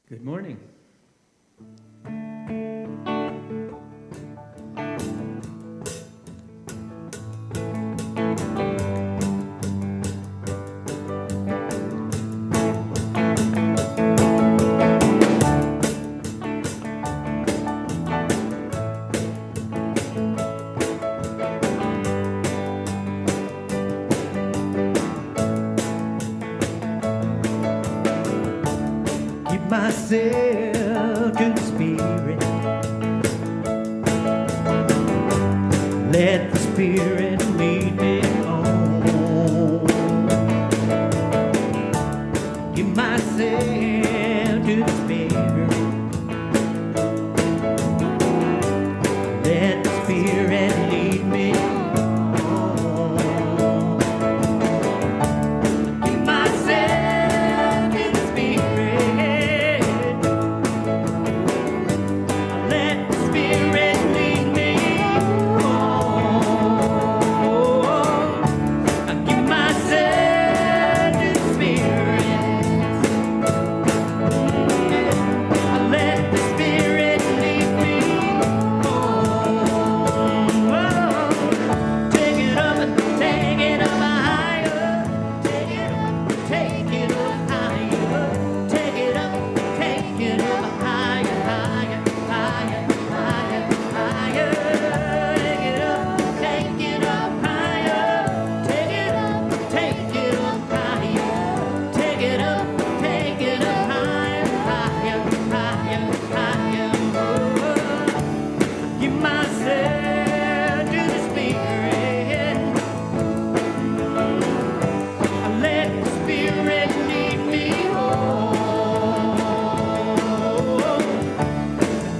Good morning. Give myself to the Spirit. Let the Spirit lead me on. Give myself to the Spirit. Let the Spirit lead me on. Give myself to the Spirit. Let the Spirit lead me on. I give myself to the Spirit. Let the Spirit lead me on. Take it up higher. Take it up higher. Take it up higher, higher, higher, higher, higher. Take it up higher. Take it up higher. Take it up higher, higher, higher, higher. Give myself to the Spirit. Let the Spirit lead me home.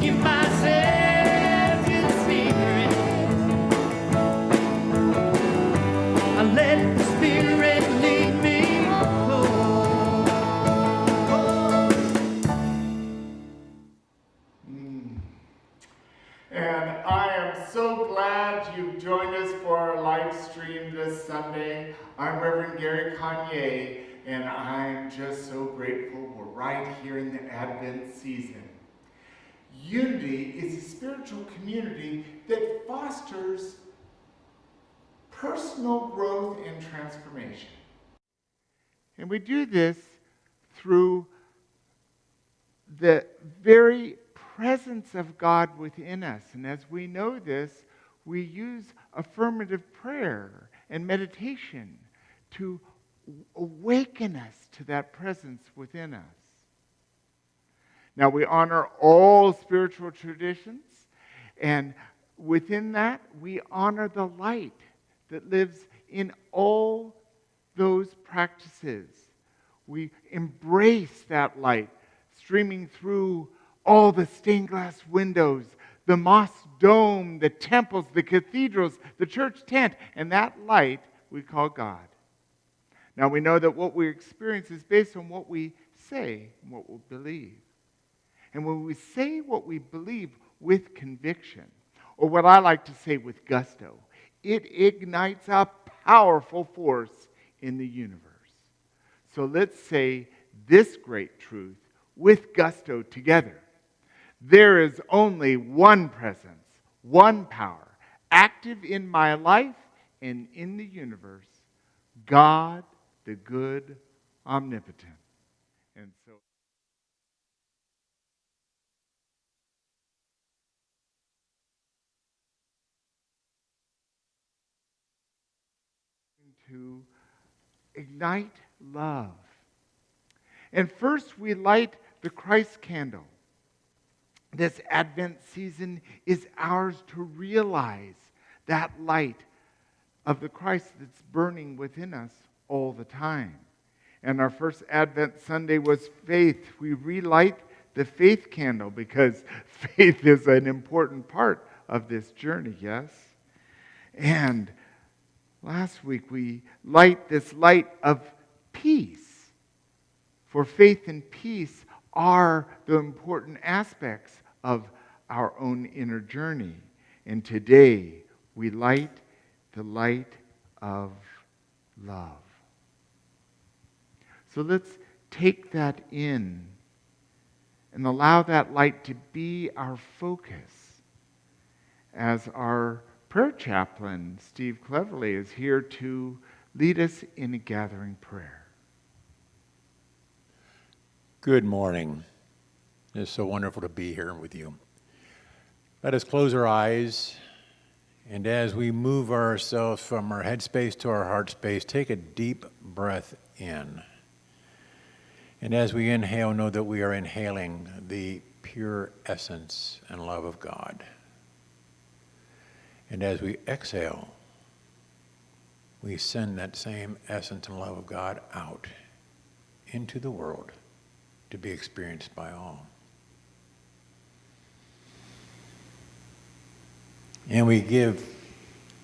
Give myself to the Spirit. Let the Spirit lead me home. And I am so glad you've joined us for our live stream this Sunday. I'm Reverend Gary Kanye, and I'm just so grateful we're right here in the Advent season. Unity is a spiritual community that fosters personal growth and transformation. And we do this through the very presence of God within us. And as we know this, we use affirmative prayer and meditation to awaken us to that presence within us. Now, we honor all spiritual traditions, and within that, we honor the light that lives in all those practices. We embrace that light streaming through all the stained glass windows, the moss dome, the temples, the cathedrals, the church tent, and that light we call God. Now, we know that what we experience is based on what we say and what we believe. And when we say what we believe with conviction, or what I like to say with gusto, it ignites a powerful force in the universe. So let's say this great truth with gusto together. There is only one presence, one power, active in my life and in the universe, God, the good, omnipotent. And so to ignite love. And first we light the Christ candle. This Advent season is ours to realize that light of the Christ that's burning within us all the time. And our first Advent Sunday was faith. We relight the faith candle because faith is an important part of this journey, yes? And last week we light this light of peace. For faith and peace are the important aspects of our own inner journey. And today we light the light of love. So let's take that in and allow that light to be our focus as our prayer chaplain, Steve Cleverly, is here to lead us in a gathering prayer. Good morning. It's so wonderful to be here with you. Let us close our eyes, and as we move ourselves from our head space to our heart space, take a deep breath in. And as we inhale, know that we are inhaling the pure essence and love of God. And as we exhale, we send that same essence and love of God out into the world to be experienced by all. And we give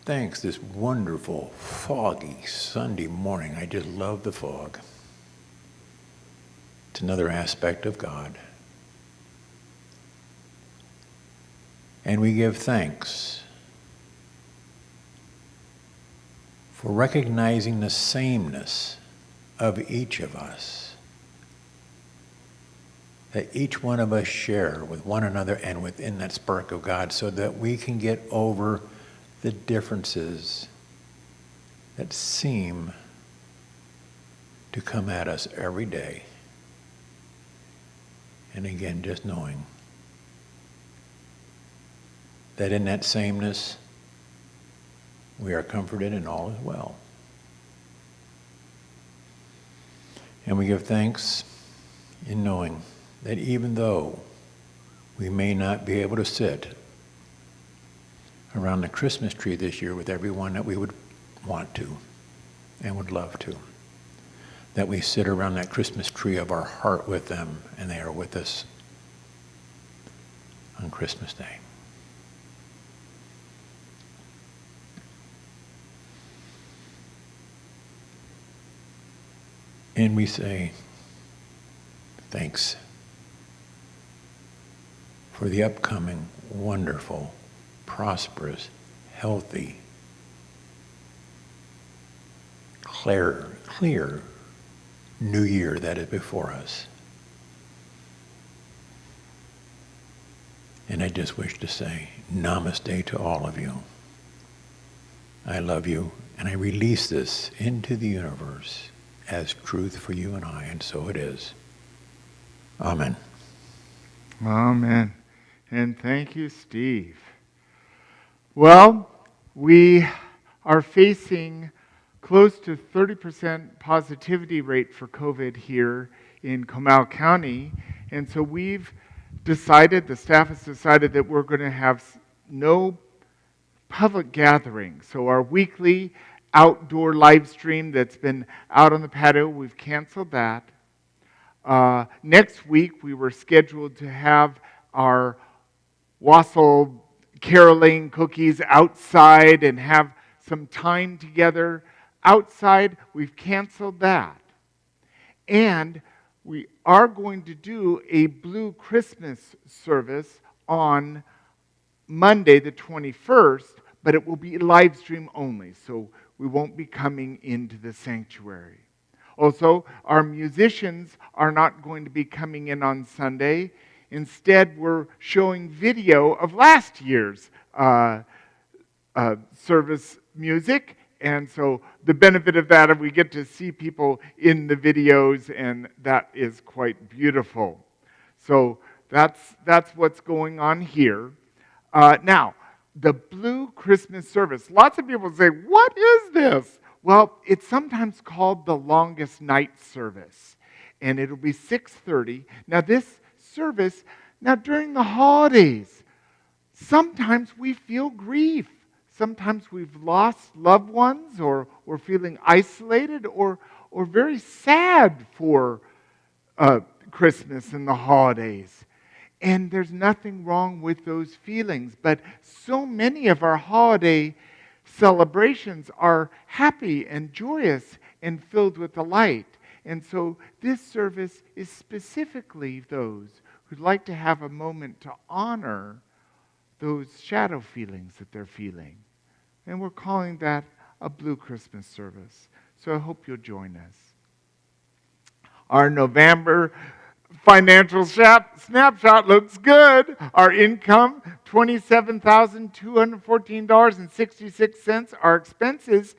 thanks this wonderful, foggy Sunday morning. I just love the fog. It's another aspect of God. And we give thanks for recognizing the sameness of each of us, that each one of us share with one another and within that spark of God, so that we can get over the differences that seem to come at us every day. And again, just knowing that in that sameness, we are comforted and all is well. And we give thanks in knowing that even though we may not be able to sit around the Christmas tree this year with everyone that we would want to and would love to, that we sit around that Christmas tree of our heart with them, and they are with us on Christmas Day. And we say thanks for the upcoming wonderful, prosperous, healthy, clear new year that is before us. And I just wish to say namaste to all of you. I love you, and I release this into the universe as truth for you and I, and so it is. Amen. Amen. And thank you, Steve. Well, we are facing close to 30% positivity rate for COVID here in Comal County. And so we've decided, the staff has decided, that we're going to have no public gathering. So our weekly outdoor live stream that's been out on the patio, we've canceled that. Next week, we were scheduled to have our wassail caroling cookies outside and have some time together outside. We've canceled that. And we are going to do a Blue Christmas service on Monday the 21st, but it will be live stream only, so we won't be coming into the sanctuary. Also, our musicians are not going to be coming in on Sunday. Instead, we're showing video of last year's service music. And so the benefit of that is we get to see people in the videos, and that is quite beautiful. So that's what's going on here. Now, the Blue Christmas service. Lots of people say, what is this? Well, it's sometimes called the longest night service, and it'll be 6:30. Now, this service, during the holidays, sometimes we feel grief. Sometimes we've lost loved ones, or we're feeling isolated, or very sad for Christmas and the holidays. And there's nothing wrong with those feelings. But so many of our holiday celebrations are happy and joyous and filled with delight. And so this service is specifically those who'd like to have a moment to honor those shadow feelings that they're feeling. And we're calling that a Blue Christmas service. So I hope you'll join us. Our November financial snapshot looks good. Our income, $27,214.66. Our expenses,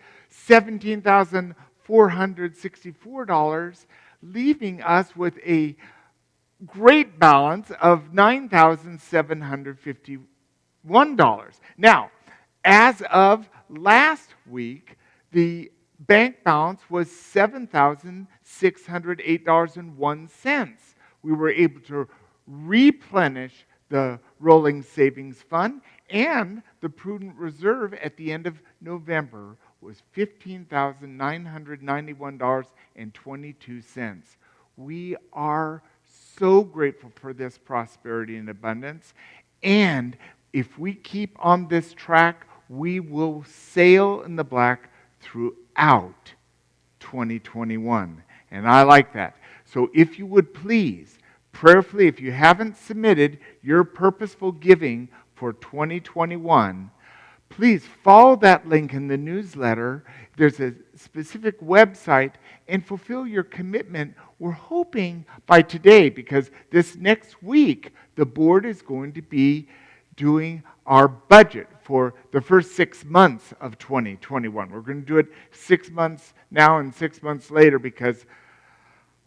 $17,464, leaving us with a great balance of $9,751. Now, as of last week, the bank balance was $7,608.01. We were able to replenish the rolling savings fund, and the prudent reserve at the end of November was $15,991.22. We are so grateful for this prosperity and abundance, and if we keep on this track, we will sail in the black throughout 2021. And I like that. So if you would please, prayerfully, if you haven't submitted your purposeful giving for 2021, please follow that link in the newsletter. There's a specific website, and fulfill your commitment. We're hoping by today, because this next week, the board is going to be doing our budget for the first 6 months of 2021. We're going to do it 6 months now and 6 months later because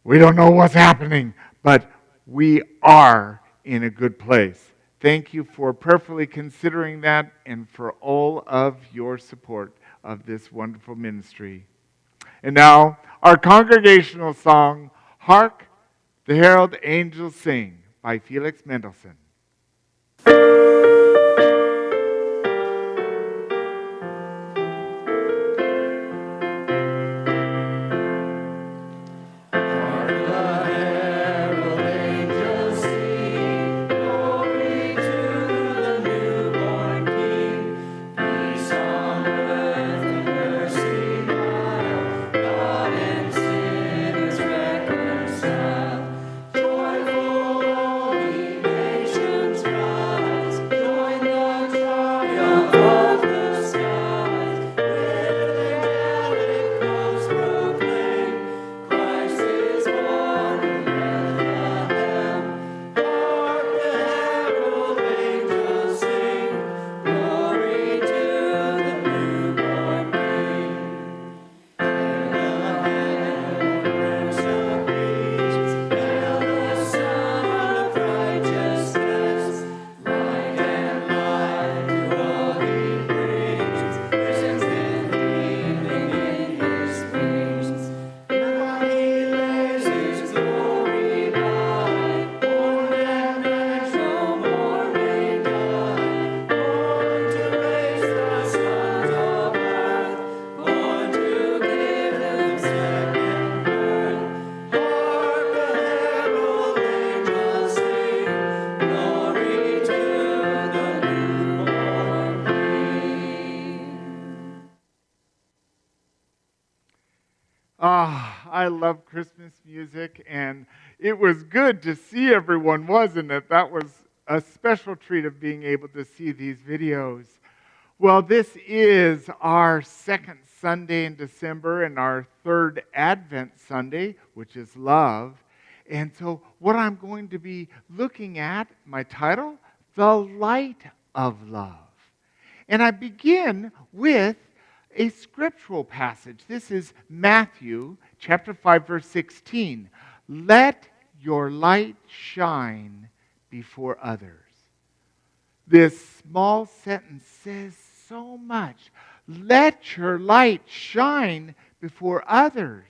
we don't know what's happening, but we are in a good place. Thank you for prayerfully considering that and for all of your support of this wonderful ministry. And now, our congregational song, Hark the Herald Angels Sing, by Felix Mendelssohn. I love Christmas music, and it was good to see everyone, wasn't it? That was a special treat of being able to see these videos. Well, this is our second Sunday in December and our third Advent Sunday, which is love. And so what I'm going to be looking at, my title, The Light of Love. And I begin with a scriptural passage. This is Matthew chapter 5, verse 16. Let your light shine before others. This small sentence says so much. Let your light shine before others.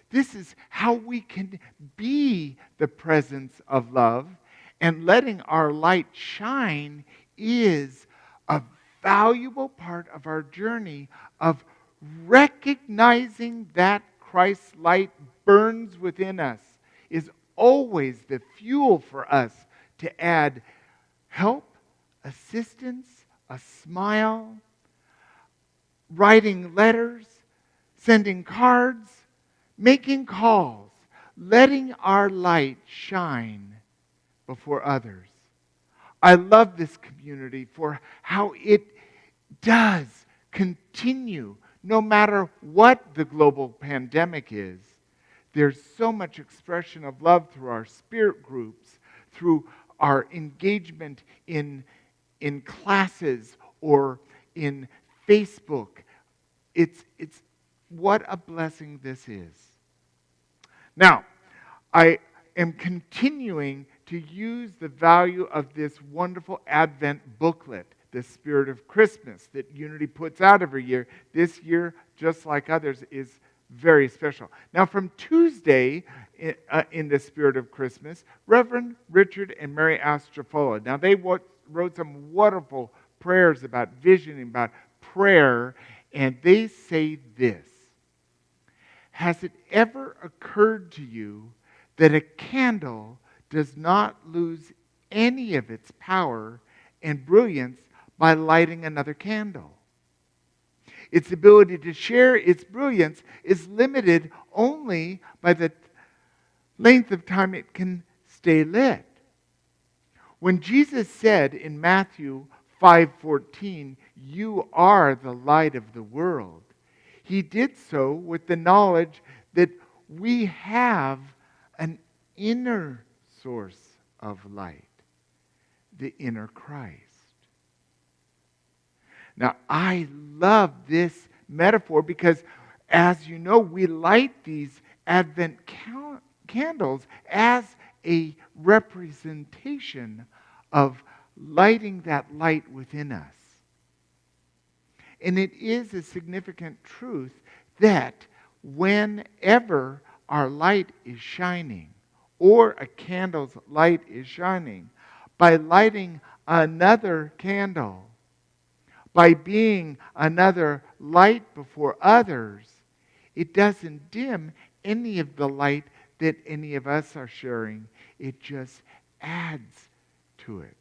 This is how we can be the presence of love, and letting our light shine is a valuable part of our journey of recognizing that Christ's light burns within us, is always the fuel for us to add help, assistance, a smile, writing letters, sending cards, making calls, letting our light shine before others. I love this community for how it does continue, no matter what the global pandemic is, There's so much expression of love through our spirit groups, through our engagement in classes or in Facebook. It's what a blessing this is. Now, I am continuing to use the value of this wonderful Advent booklet, the Spirit of Christmas, that Unity puts out every year. This year, just like others, is very special. Now, from Tuesday in the Spirit of Christmas, Reverend Richard and Mary Astrofola. Now, they wrote some wonderful prayers about vision, about prayer, and they say this: has it ever occurred to you that a candle does not lose any of its power and brilliance by lighting another candle? Its ability to share its brilliance is limited only by the length of time it can stay lit. When Jesus said in Matthew 5:14, "You are the light of the world," he did so with the knowledge that we have an inner source of light, the inner Christ. Now, I love this metaphor because, as you know, we light these Advent candles as a representation of lighting that light within us. And it is a significant truth that whenever our light is shining, or a candle's light is shining, by lighting another candle, by being another light before others, it doesn't dim any of the light that any of us are sharing. It just adds to it.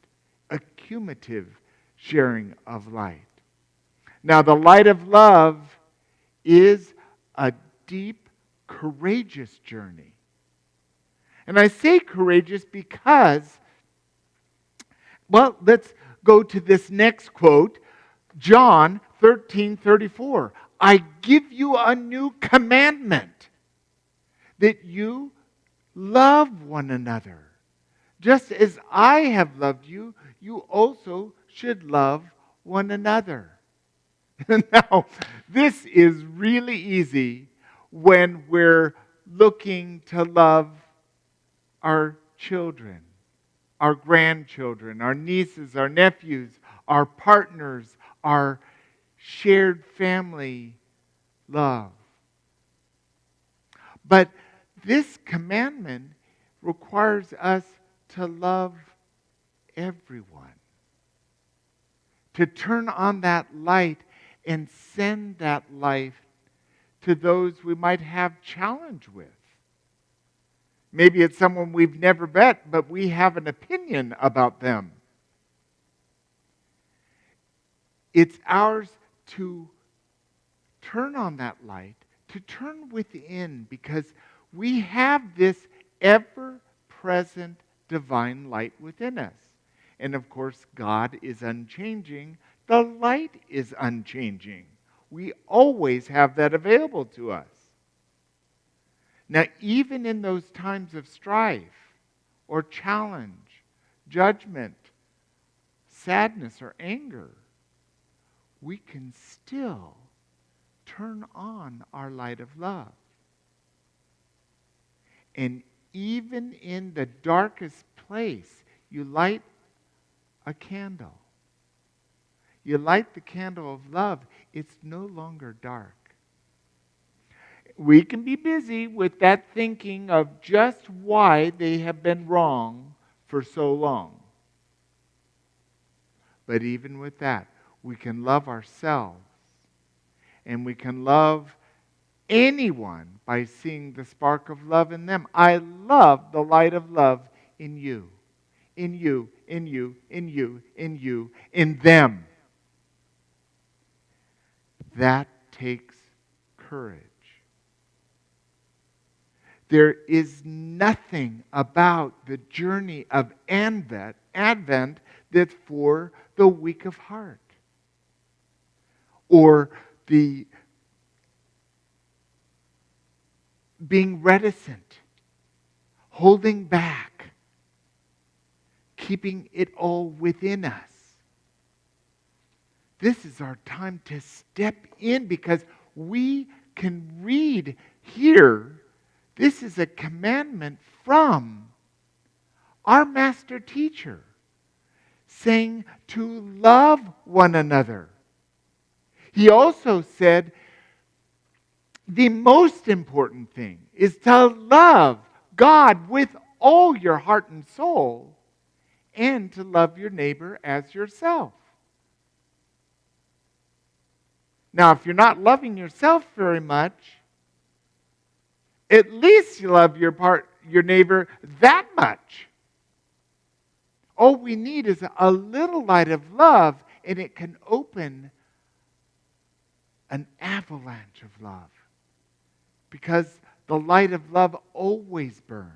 A cumulative sharing of light. Now, the light of love is a deep, courageous journey. And I say courageous because, well, let's go to this next quote. John 13:34. I give you a new commandment, that you love one another. Just as I have loved you, you also should love one another. Now, this is really easy when we're looking to love our children, our grandchildren, our nieces, our nephews, our partners, our shared family love. But this commandment requires us to love everyone, to turn on that light and send that life to those we might have challenge with. Maybe it's someone we've never met, but we have an opinion about them. It's ours to turn on that light, to turn within, because we have this ever-present divine light within us. And of course, God is unchanging. The light is unchanging. We always have that available to us. Now, even in those times of strife or challenge, judgment, sadness, or anger, we can still turn on our light of love. And even in the darkest place, you light a candle. You light the candle of love, it's no longer dark. We can be busy with that thinking of just why they have been wrong for so long. But even with that, we can love ourselves, and we can love anyone by seeing the spark of love in them. I love the light of love in you, in you, in you, in you, in you, in them. That takes courage. There is nothing about the journey of Advent that's for the weak of heart, or the being reticent, holding back, keeping it all within us. This is our time to step in because we can read here. This is a commandment from our master teacher saying to love one another. He also said the most important thing is to love God with all your heart and soul and to love your neighbor as yourself. Now, if you're not loving yourself very much, at least you love your neighbor that much. All we need is a little light of love, and it can open an avalanche of love. Because the light of love always burns.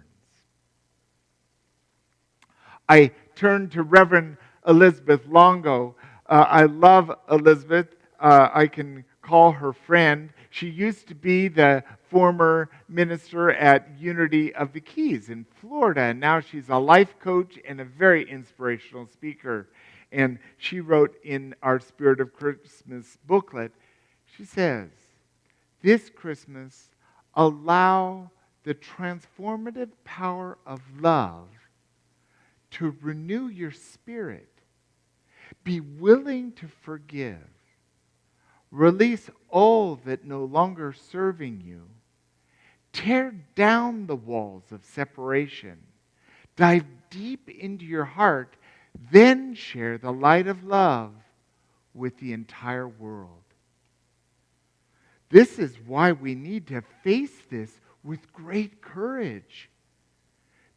I turned to Reverend Elizabeth Longo. I love Elizabeth. I can call her friend. She used to be the former minister at Unity of the Keys in Florida, and now she's a life coach and a very inspirational speaker. And she wrote in our Spirit of Christmas booklet, she says, this Christmas, allow the transformative power of love to renew your spirit. Be willing to forgive. Release all that no longer serving you. Tear down the walls of separation. Dive deep into your heart. Then share the light of love with the entire world. This is why we need to face this with great courage.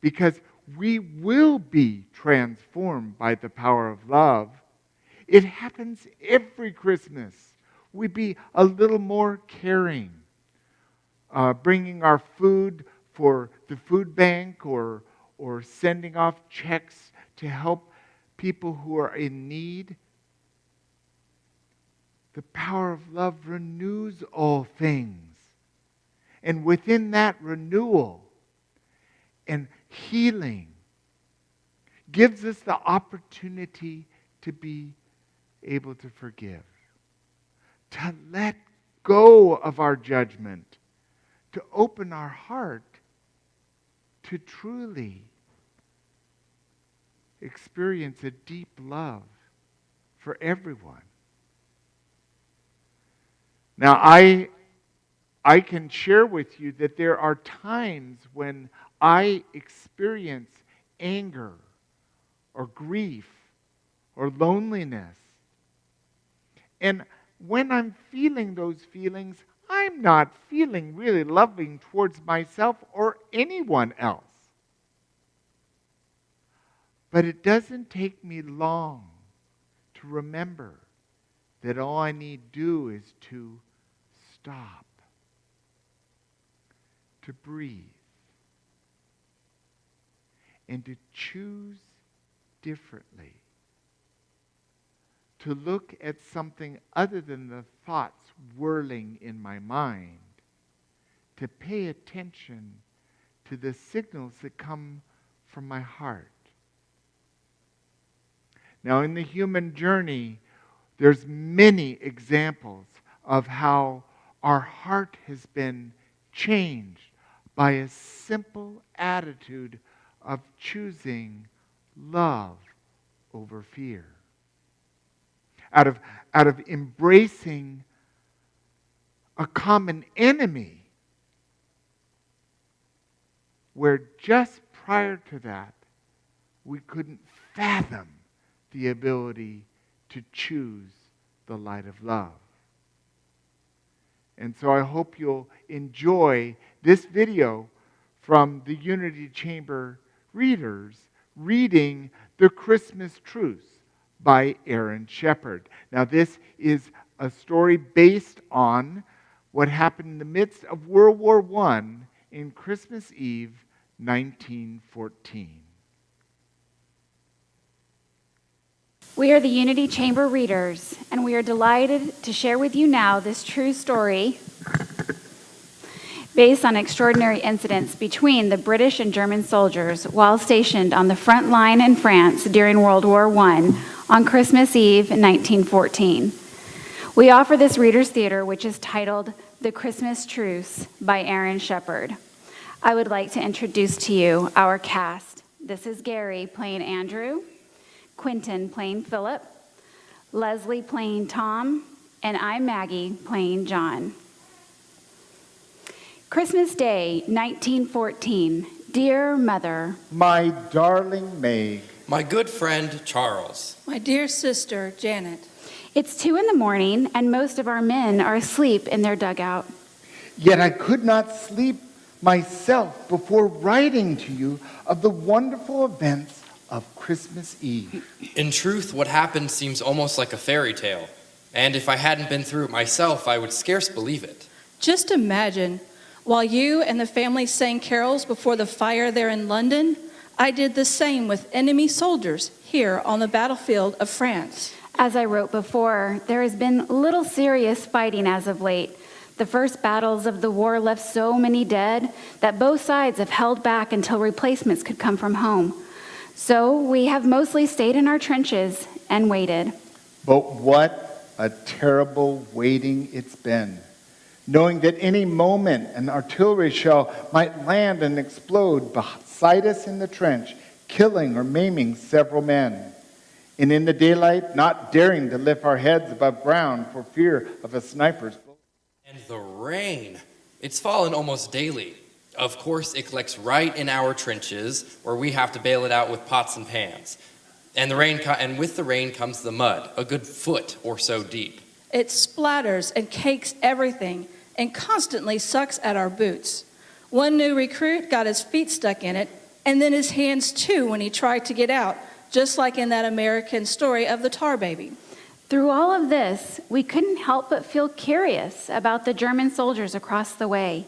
Because we will be transformed by the power of love. It happens every Christmas. We be a little more caring. Bringing our food for the food bank or sending off checks to help people who are in need. The power of love renews all things. And within that renewal and healing gives us the opportunity to be able to forgive, to let go of our judgment, to open our heart to truly experience a deep love for everyone. Now, I can share with you that there are times when I experience anger or grief or loneliness. And when I'm feeling those feelings, I'm not feeling really loving towards myself or anyone else. But it doesn't take me long to remember that all I need do is to stop, to breathe, and to choose differently, to look at something other than the thoughts whirling in my mind, to pay attention to the signals that come from my heart. Now, in the human journey, there's many examples of how our heart has been changed by a simple attitude of choosing love over fear. Out of embracing a common enemy, where just prior to that, we couldn't fathom the ability to choose the light of love. And so I hope you'll enjoy this video from the Unity Chamber readers reading The Christmas Truce by Aaron Shepard. Now, this is a story based on what happened in the midst of World War I in Christmas Eve, 1914. We are the Unity Chamber readers, and we are delighted to share with you now this true story. based on extraordinary incidents between the British and German soldiers while stationed on the front line in France during World War I on Christmas Eve 1914. We offer this Reader's Theater, which is titled The Christmas Truce by Aaron Shepard. I would like to introduce to you our cast. This is Gary playing Andrew, Quentin playing Philip, Leslie playing Tom, and I'm Maggie playing John. Christmas Day, 1914. Dear Mother. My darling Meg. My good friend, Charles. My dear sister, Janet. It's 2 a.m, and most of our men are asleep in their dugout. Yet I could not sleep myself before writing to you of the wonderful events of Christmas Eve. In truth, what happened seems almost like a fairy tale. And if I hadn't been through it myself, I would scarce believe it. Just imagine, while you and the family sang carols before the fire there in London, I did the same with enemy soldiers here on the battlefield of France. As I wrote before, there has been little serious fighting as of late. The first battles of the war left so many dead that both sides have held back until replacements could come from home. So we have mostly stayed in our trenches and waited. But what a terrible waiting it's been, knowing that any moment an artillery shell might land and explode beside us in the trench, killing or maiming several men. And in the daylight, not daring to lift our heads above ground for fear of a sniper's bullet. And the rain. It's fallen almost daily. Of course, it collects right in our trenches, where we have to bail it out with pots and pans. And with the rain comes the mud, a good foot or so deep. It splatters and cakes everything and constantly sucks at our boots. One new recruit got his feet stuck in it, and then his hands too when he tried to get out, just like in that American story of the tar baby. Through all of this, we couldn't help but feel curious about the German soldiers across the way.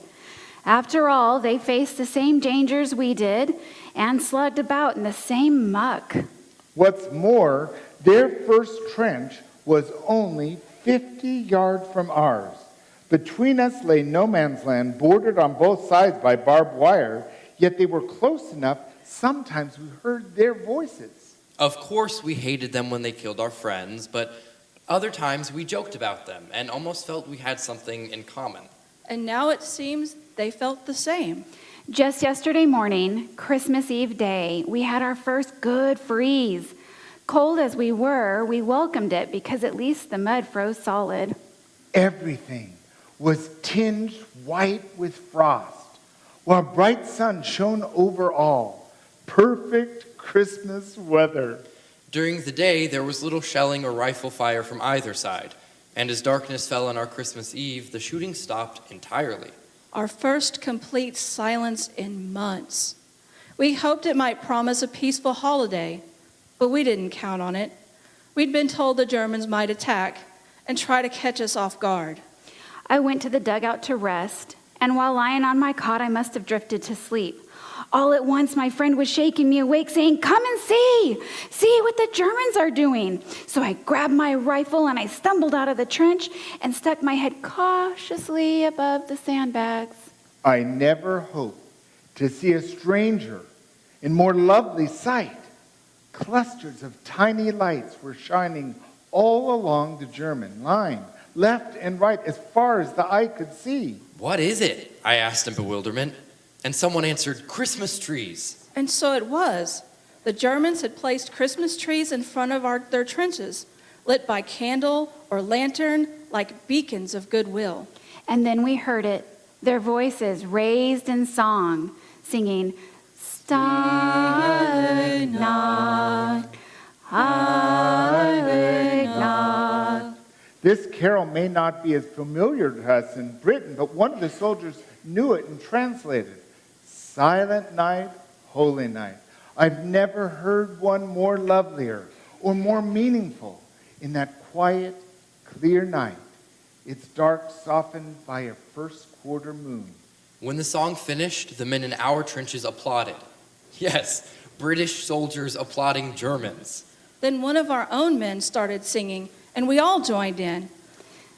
After all, they faced the same dangers we did and slugged about in the same muck. What's more, their first trench was only 50 yards from ours. Between us lay no man's land, bordered on both sides by barbed wire, yet they were close enough, sometimes we heard their voices. Of course, we hated them when they killed our friends, but other times we joked about them and almost felt we had something in common. And now it seems they felt the same. Just yesterday morning, Christmas Eve day, we had our first good freeze. Cold as we were, we welcomed it because at least the mud froze solid. Everything was tinged white with frost, while a bright sun shone over all. Perfect Christmas weather. During the day, there was little shelling or rifle fire from either side. And as darkness fell on our Christmas Eve, the shooting stopped entirely. Our first complete silence in months. We hoped it might promise a peaceful holiday, but we didn't count on it. We'd been told the Germans might attack and try to catch us off guard. I went to the dugout to rest, and while lying on my cot, I must have drifted to sleep. All at once, my friend was shaking me awake, saying, "Come and see! See what the Germans are doing!" So I grabbed my rifle, and I stumbled out of the trench and stuck my head cautiously above the sandbags. I never hoped to see a stranger in more lovely sight. Clusters of tiny lights were shining all along the German line, left and right, as far as the eye could see. What is it? I asked in bewilderment. And someone answered, "Christmas trees." And so it was. The Germans had placed Christmas trees in front of their trenches, lit by candle or lantern like beacons of goodwill. And then we heard it, their voices raised in song, singing, "Silent night, silent night." This carol may not be as familiar to us in Britain, but one of the soldiers knew it and translated. Silent night, holy night. I've never heard one more lovelier or more meaningful in that quiet, clear night. Its dark softened by a first quarter moon. When the song finished, the men in our trenches applauded. Yes, British soldiers applauding Germans. Then one of our own men started singing, and we all joined in.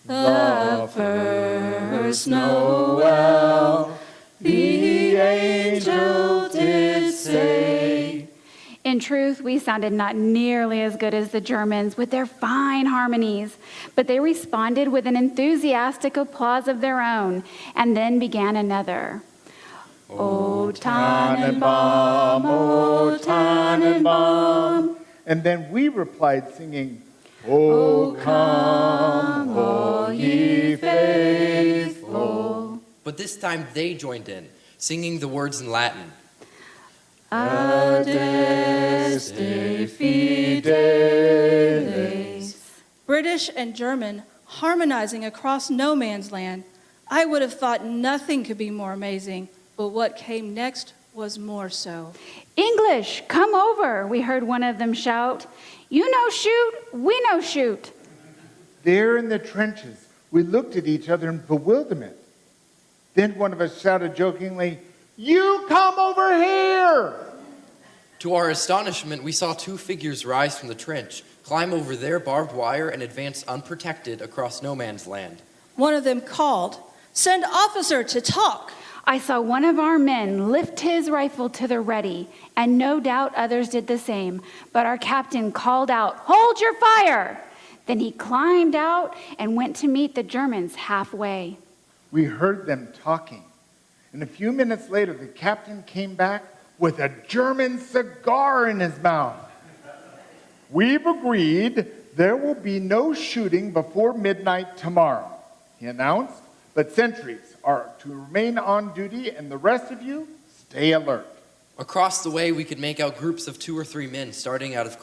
The first Noel the angel did say. In truth, we sounded not nearly as good as the Germans with their fine harmonies, but they responded with an enthusiastic applause of their own, and then began another. O Tannenbaum, O Tannenbaum. And then we replied singing, O come, all ye faithful. But this time they joined in, singing the words in Latin. Adeste fideles. British and German harmonizing across no man's land. I would have thought nothing could be more amazing, but what came next was more so. English, come over, we heard one of them shout. You know shoot, we know shoot. There in the trenches, we looked at each other in bewilderment. Then one of us shouted jokingly, you come over here! To our astonishment, we saw two figures rise from the trench, climb over their barbed wire, and advance unprotected across no man's land. One of them called, send officer to talk. I saw one of our men lift his rifle to the ready, and no doubt others did the same. But our captain called out, hold your fire! Then he climbed out and went to meet the Germans halfway. We heard them talking. And a few minutes later, the captain came back with a German cigar in his mouth. We've agreed there will be no shooting before midnight tomorrow, he announced, but sentries are to remain on duty and the rest of you stay alert. Across the way, we could make out groups of 2 or 3 men starting out of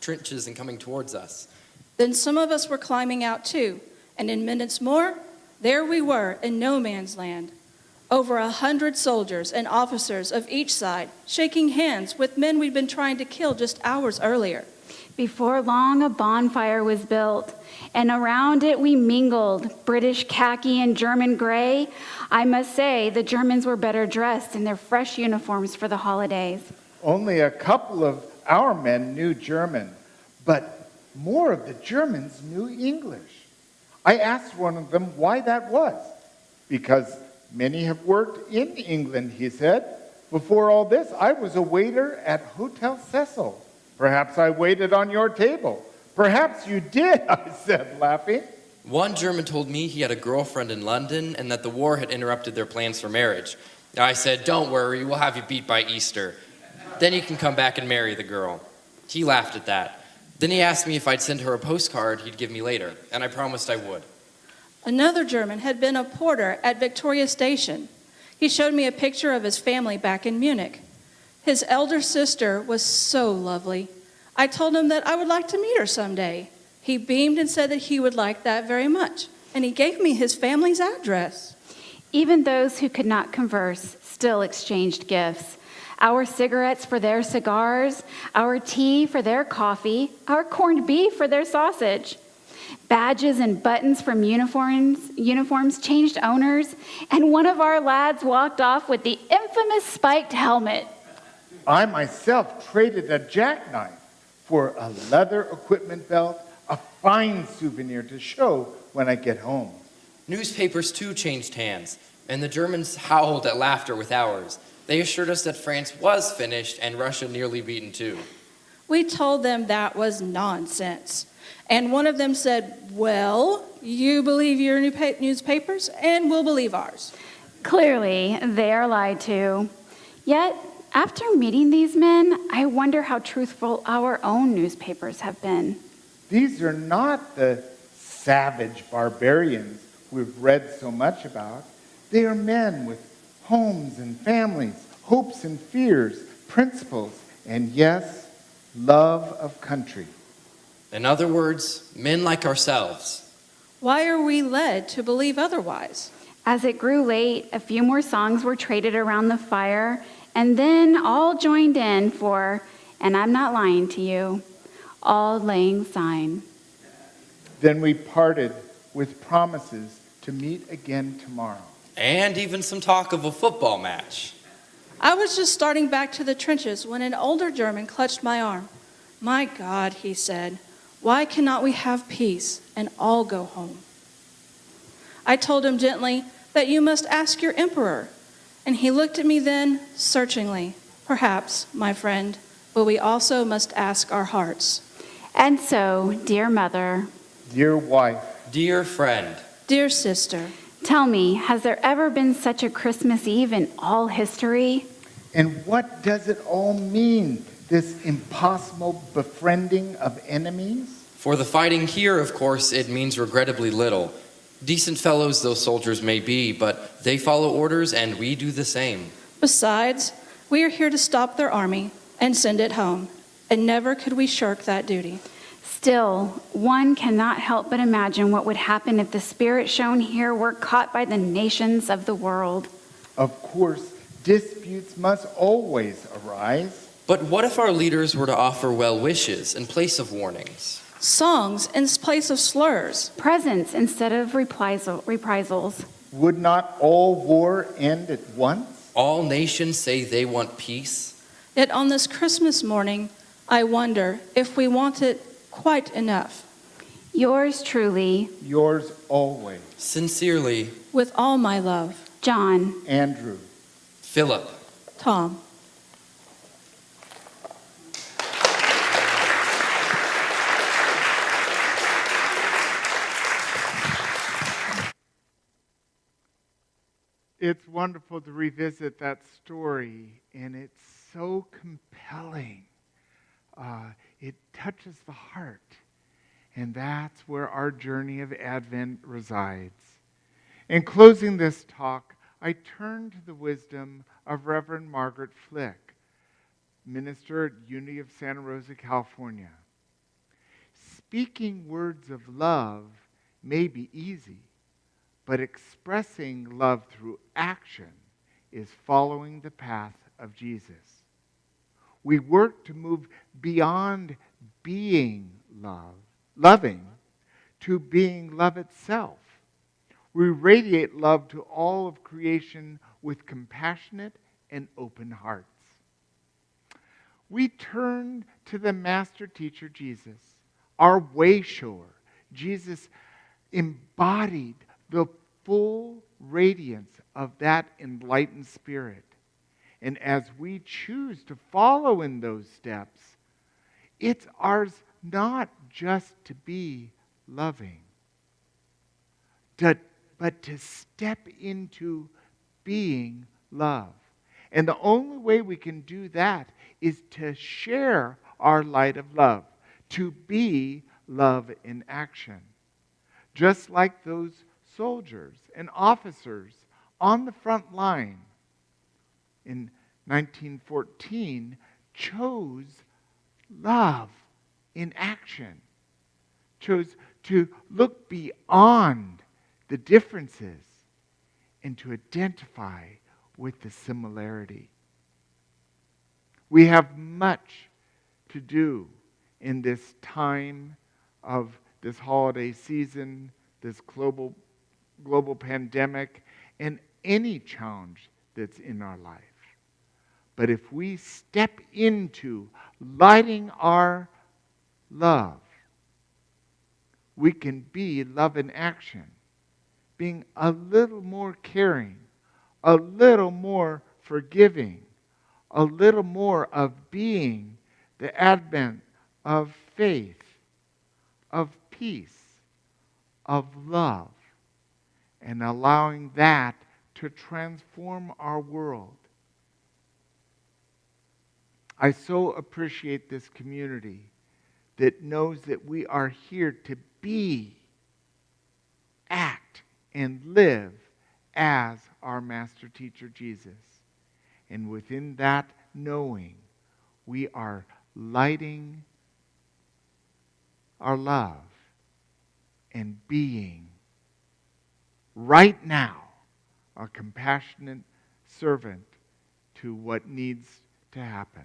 trenches and coming towards us. Then some of us were climbing out too, and in minutes more, there we were in no man's land. Over 100 soldiers and officers of each side, shaking hands with men we'd been trying to kill just hours earlier. Before long, a bonfire was built, and around it we mingled, British khaki and German gray. I must say, the Germans were better dressed in their fresh uniforms for the holidays. Only a couple of our men knew German, but more of the Germans knew English. I asked one of them why that was. Because many have worked in England, he said. Before all this, I was a waiter at Hotel Cecil. Perhaps I waited on your table. Perhaps you did, I said, laughing. One German told me he had a girlfriend in London and that the war had interrupted their plans for marriage. I said, don't worry, we'll have you beat by Easter. Then you can come back and marry the girl. He laughed at that. Then he asked me if I'd send her a postcard he'd give me later, and I promised I would. Another German had been a porter at Victoria Station. He showed me a picture of his family back in Munich. His elder sister was so lovely. I told him that I would like to meet her someday. He beamed and said that he would like that very much, and he gave me his family's address. Even those who could not converse still exchanged gifts. Our cigarettes for their cigars, our tea for their coffee, our corned beef for their sausage. Badges and buttons from uniforms changed owners, and one of our lads walked off with the infamous spiked helmet. I myself traded a jackknife for a leather equipment belt, a fine souvenir to show when I get home. Newspapers too changed hands, and the Germans howled at laughter with ours. They assured us that France was finished and Russia nearly beaten too. We told them that was nonsense. And one of them said, well, you believe your newspapers, and we'll believe ours. Clearly, they are lied to. Yet, after meeting these men, I wonder how truthful our own newspapers have been. These are not the savage barbarians we've read so much about. They are men with homes and families, hopes and fears, principles, and yes, love of country. In other words, men like ourselves. Why are we led to believe otherwise? As it grew late, a few more songs were traded around the fire, and then all joined in for, and I'm not lying to you, Auld Lang Syne. Then we parted with promises to meet again tomorrow. And even some talk of a football match. I was just starting back to the trenches when an older German clutched my arm. My God, he said, why cannot we have peace and all go home? I told him gently that you must ask your emperor. And he looked at me then, searchingly. Perhaps, my friend, but we also must ask our hearts. And so, dear mother, Dear wife, Dear friend, Dear sister, tell me, has there ever been such a Christmas Eve in all history? and what does it all mean, this impossible befriending of enemies? for the fighting here, of course, it means regrettably little. Decent fellows those soldiers may be, but they follow orders and we do the same. besides, we are here to stop their army and send it home, and never could we shirk that duty. Still, one cannot help but imagine what would happen if the spirit shown here were caught by the nations of the world. Of course, disputes must always arise. But what if our leaders were to offer well wishes in place of warnings? Songs in place of slurs, Presents instead of reprisals. Would not all war end at once? All nations say they want peace. yet on this Christmas morning, I wonder if we want it quite enough. Yours truly, Yours always, Sincerely, With all my love, John. Andrew. Philip. Tom. It's wonderful to revisit that story, and it's so compelling. It touches the heart, and that's where our journey of Advent resides. In closing this talk, I turn to the wisdom of Reverend Margaret Flick, minister at Unity of Santa Rosa, California. Speaking words of love may be easy, but expressing love through action is following the path of Jesus. We work to move beyond being loving, to being love itself. We radiate love to all of creation with compassionate and open hearts. We turn to the master teacher, Jesus, our way shower. Jesus embodied the full radiance of that enlightened spirit. And as we choose to follow in those steps, it's ours not just to be loving, but to step into being love. And the only way we can do that is to share our light of love, to be love in action. Just like those soldiers and officers on the front line in 1914 chose love in action, chose to look beyond the differences and to identify with the similarity. We have much to do in this time of this holiday season, this global pandemic, and any challenge that's in our life. But if we step into lighting our love, we can be love in action, being a little more caring, a little more forgiving, a little more of being the advent of faith, of peace, of love, and allowing that to transform our world. I so appreciate this community that knows that we are here to be, act, and live as our master teacher Jesus. And within that knowing, we are lighting our love and being right now a compassionate servant to what needs to happen.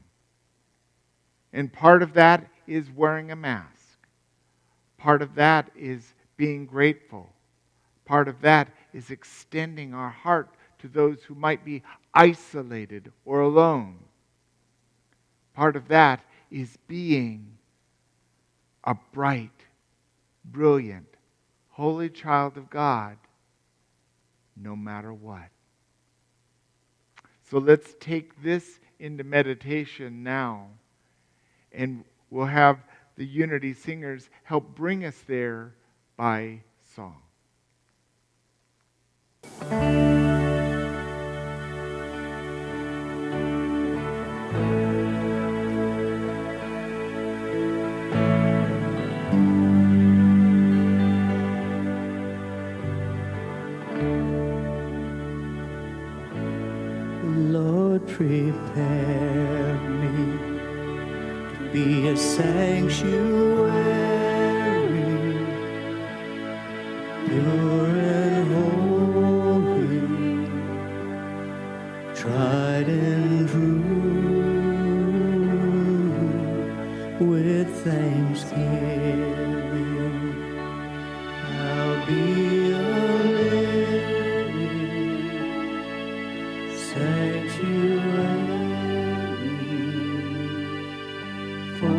And part of that is wearing a mask. Part of that is being grateful. Part of that is extending our heart to those who might be isolated or alone. Part of that is being a bright, brilliant, holy child of God, no matter what. So let's take this into meditation now, and we'll have the Unity Singers help bring us there by song. Lord, prepare me to be a sanctuary, pure and holy, tried and true, with thanksgiving. I'll be a living sanctuary for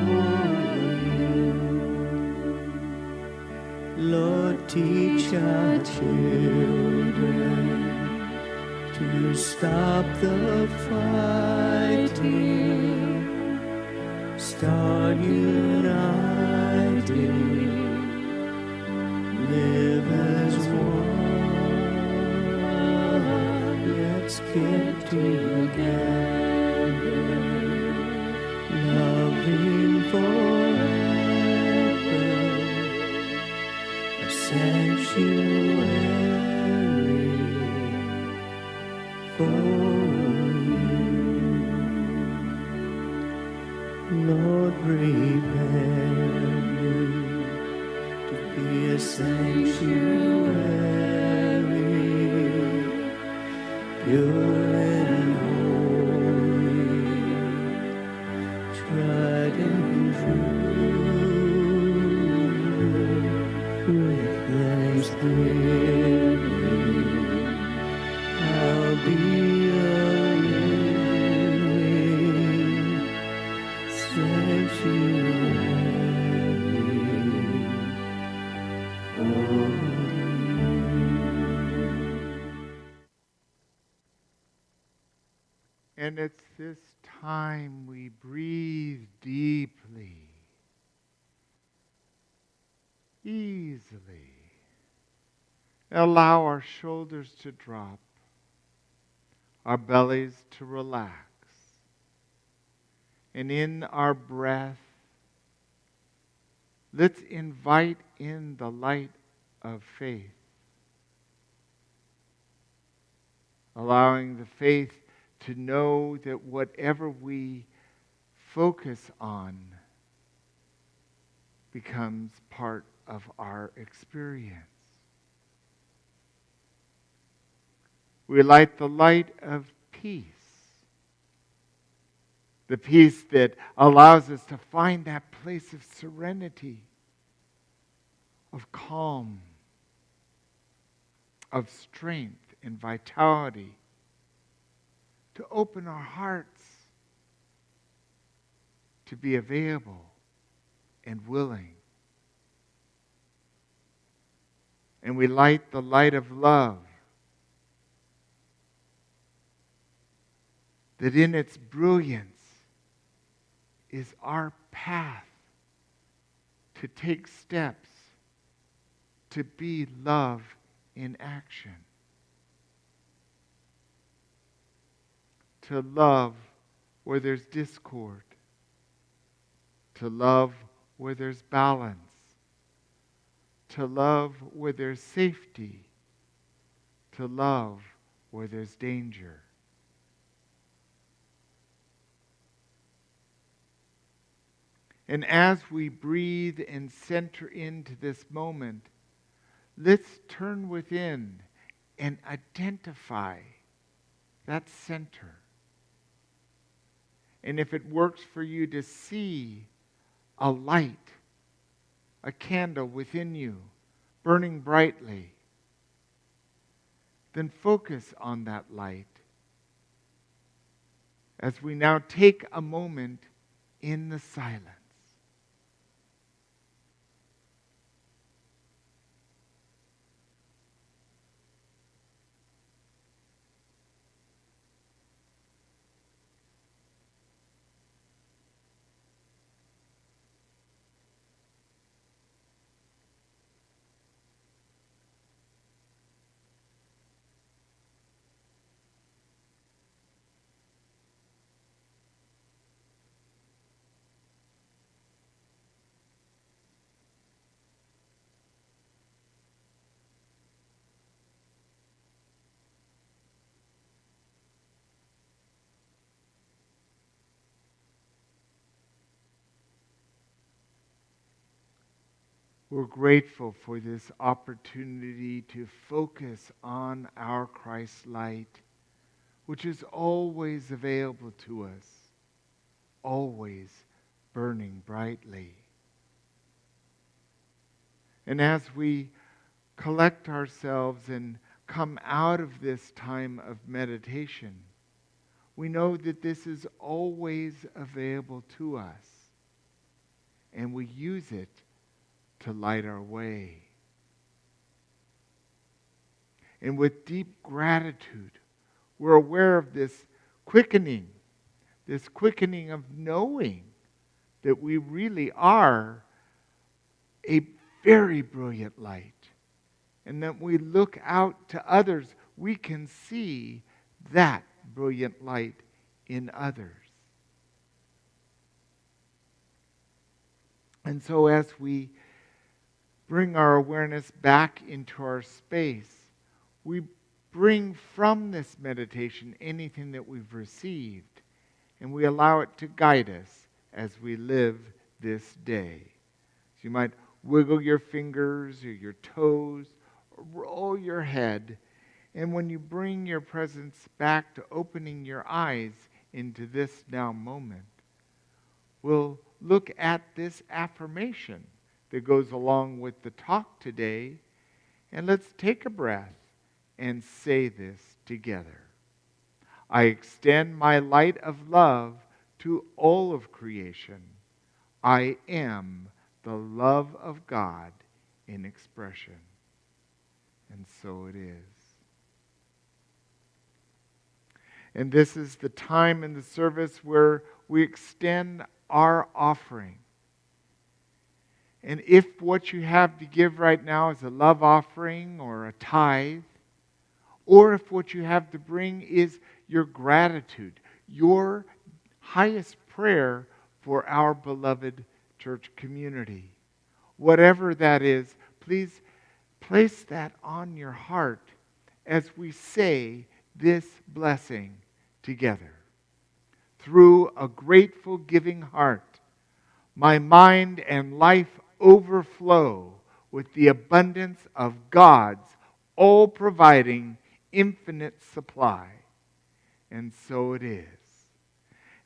you. Lord, teach our children to stop the fighting, start united, live as one. Let's get together, loving forever, a sanctuary for you. Lord, prepare me to be a sanctuary, pure and holy, tried and true, with thanksgiving. I'll be a living sanctuary. And it's this time we breathe deeply, easily. Allow our shoulders to drop, our bellies to relax. And in our breath, let's invite in the light of faith, allowing the faith to know that whatever we focus on becomes part of our experience. We light the light of peace, the peace that allows us to find that place of serenity, of calm, of strength and vitality, to open our hearts to be available and willing. And we light the light of love, that in its brilliance is our path to take steps to be love in action. To love where there's discord. To love where there's balance. To love where there's safety. To love where there's danger. And as we breathe and center into this moment, let's turn within and identify that center. And if it works for you to see a light, a candle within you, burning brightly, then focus on that light. As we now take a moment in the silence. We're grateful for this opportunity to focus on our Christ light, which is always available to us, always burning brightly. And as we collect ourselves and come out of this time of meditation, we know that this is always available to us, and we use it to light our way. And with deep gratitude, we're aware of this quickening of knowing that we really are a very brilliant light. And that we look out to others, we can see that brilliant light in others. And so as we bring our awareness back into our space, we bring from this meditation anything that we've received, and we allow it to guide us as we live this day. So you might wiggle your fingers or your toes, or roll your head, and when you bring your presence back to opening your eyes into this now moment, we'll look at this affirmation that goes along with the talk today, and let's take a breath and say this together. I extend my light of love to all of creation. I am the love of God in expression. And so it is. And this is the time in the service where we extend our offering. And if what you have to give right now is a love offering or a tithe, or if what you have to bring is your gratitude, your highest prayer for our beloved church community, whatever that is, please place that on your heart as we say this blessing together. Through a grateful giving heart, my mind and life overflow with the abundance of God's all-providing infinite supply. And so it is.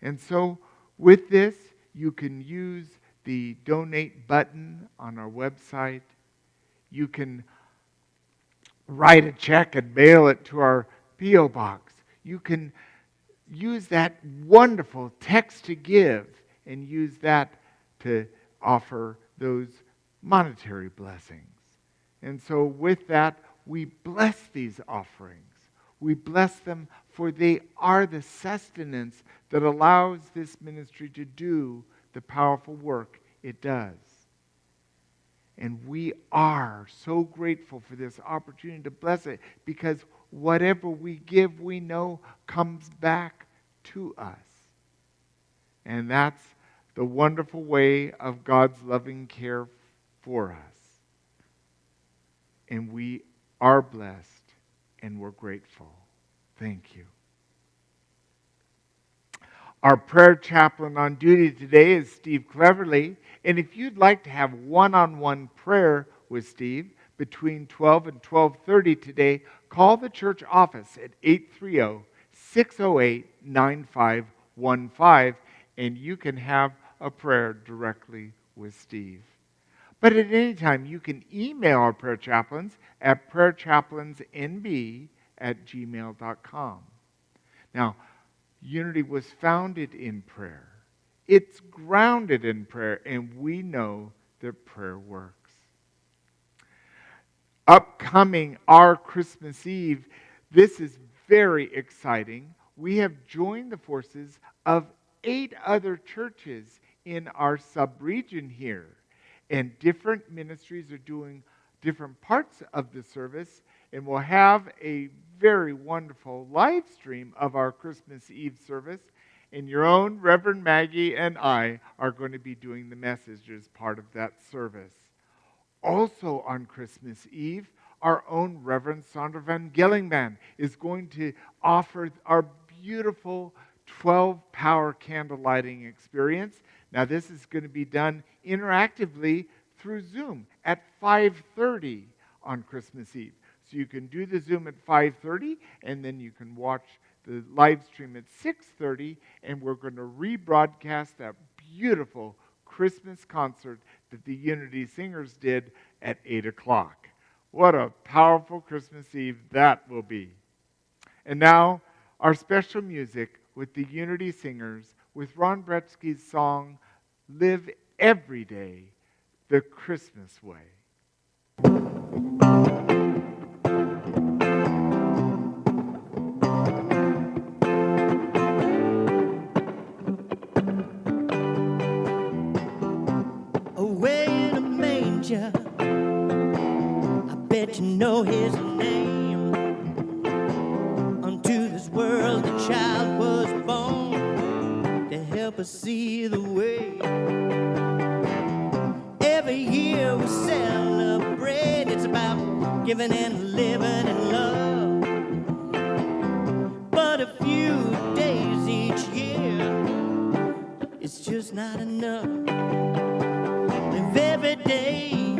And so with this, you can use the donate button on our website. You can write a check and mail it to our P.O. box. You can use that wonderful text to give and use that to offer those monetary blessings. And so with that, we bless these offerings. We bless them, for they are the sustenance that allows this ministry to do the powerful work it does. And we are so grateful for this opportunity to bless it, because whatever we give, we know comes back to us. And that's the wonderful way of God's loving care for us. And we are blessed, and we're grateful. Thank you. Our prayer chaplain on duty today is Steve Cleverly. And if you'd like to have one-on-one prayer with Steve between 12 and 12:30 today, call the church office at 830-608-9515, and you can have a prayer directly with Steve. But at any time, you can email our prayer chaplains at prayerchaplainsnb@gmail.com. Now, Unity was founded in prayer. It's grounded in prayer, and we know that prayer works. Upcoming our Christmas Eve, this is very exciting. We have joined the forces of 8 other churches in our sub-region here. And different ministries are doing different parts of the service, and we'll have a very wonderful live stream of our Christmas Eve service. And your own Reverend Maggie and I are going to be doing the message as part of that service. Also on Christmas Eve, our own Reverend Sandra Van Gillingman is going to offer our beautiful 12-power candle lighting experience. Now, this is going to be done interactively through Zoom at 5:30 on Christmas Eve. So you can do the Zoom at 5:30, and then you can watch the live stream at 6:30, and we're going to rebroadcast that beautiful Christmas concert that the Unity Singers did at 8 o'clock. What a powerful Christmas Eve that will be. And now, our special music with the Unity Singers, with Ron Bretsky's song, Live Every Day the Christmas Way. Away in a manger, I bet you know his name. Unto this world the child was born to help us see the way. Every year we celebrate, it's about giving and living and love. But a few days each year, it's just not enough. Live every day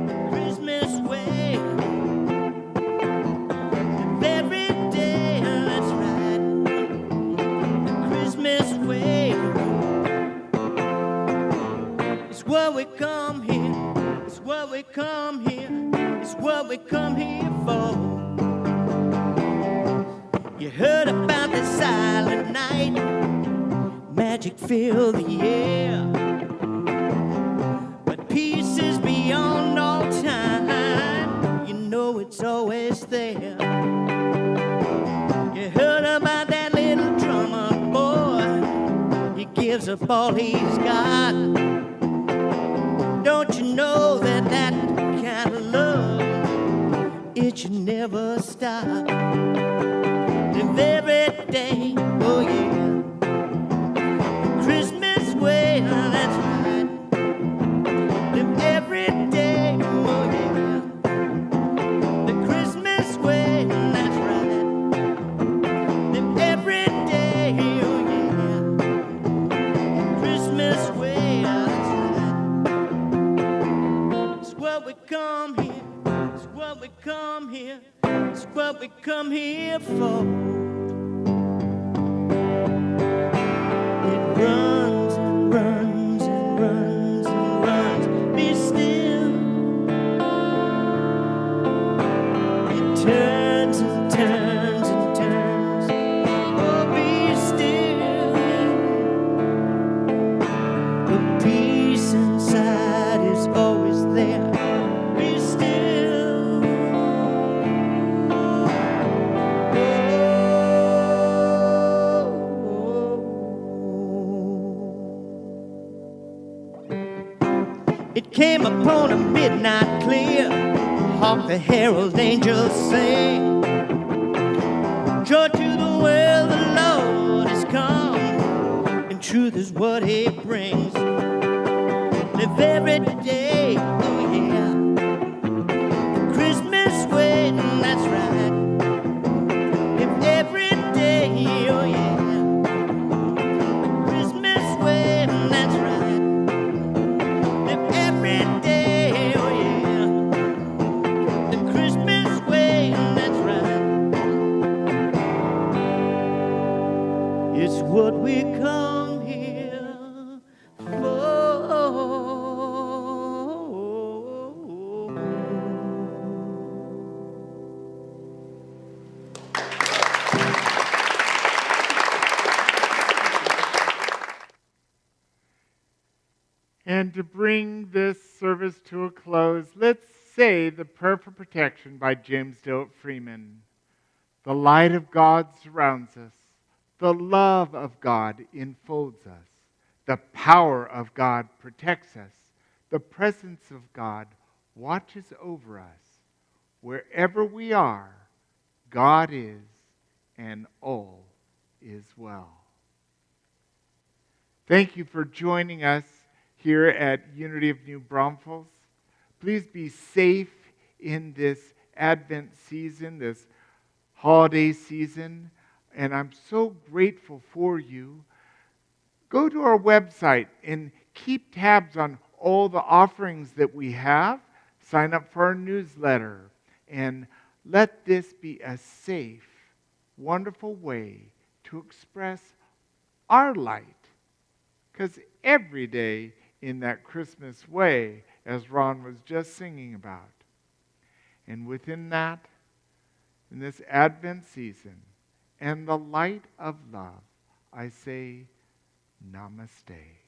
the Christmas way. Live every day, that's right, the Christmas way. It's what we come here, it's what we come here, it's what we come here for. You heard about the silent night, magic filled the air. But peace is beyond all time, you know it's always there. You heard about that little drummer boy, he gives up all he's got. Don't you know that that kind of love, it should never stop. Live every day, oh yeah, the Christmas way, that's right. Live every day, oh yeah, the Christmas way, that's right. Live every day, oh yeah, the Christmas way, that's right. It's what we come here, it's what we come here, it's what we come here for. It runs and runs and runs and runs. Be still. It turns and turns and turns. Oh, be still. The peace inside is always there. Be still. It came upon a midnight clear, hark the herald angels sing. Joy to the world, the Lord is come, and truth is what he brings. Live every day, oh yeah, the Christmas way, that's right. Live every day, oh yeah, the Christmas way, that's right. Live every day, oh yeah, the Christmas way, that's right. It's what we come here for. And to bring this service to a close, let's say the prayer for protection by James Dillett Freeman. The light of God surrounds us. The love of God enfolds us. The power of God protects us. The presence of God watches over us. Wherever we are, God is, and all is well. Thank you for joining us here at Unity of New Braunfels. Please be safe in this Advent season, this holiday season, and I'm so grateful for you. Go to our website and keep tabs on all the offerings that we have. Sign up for our newsletter. And let this be a safe, wonderful way to express our light. Because every day in that Christmas way, as Ron was just singing about. And within that, in this Advent season, and the light of love, I say, Namaste.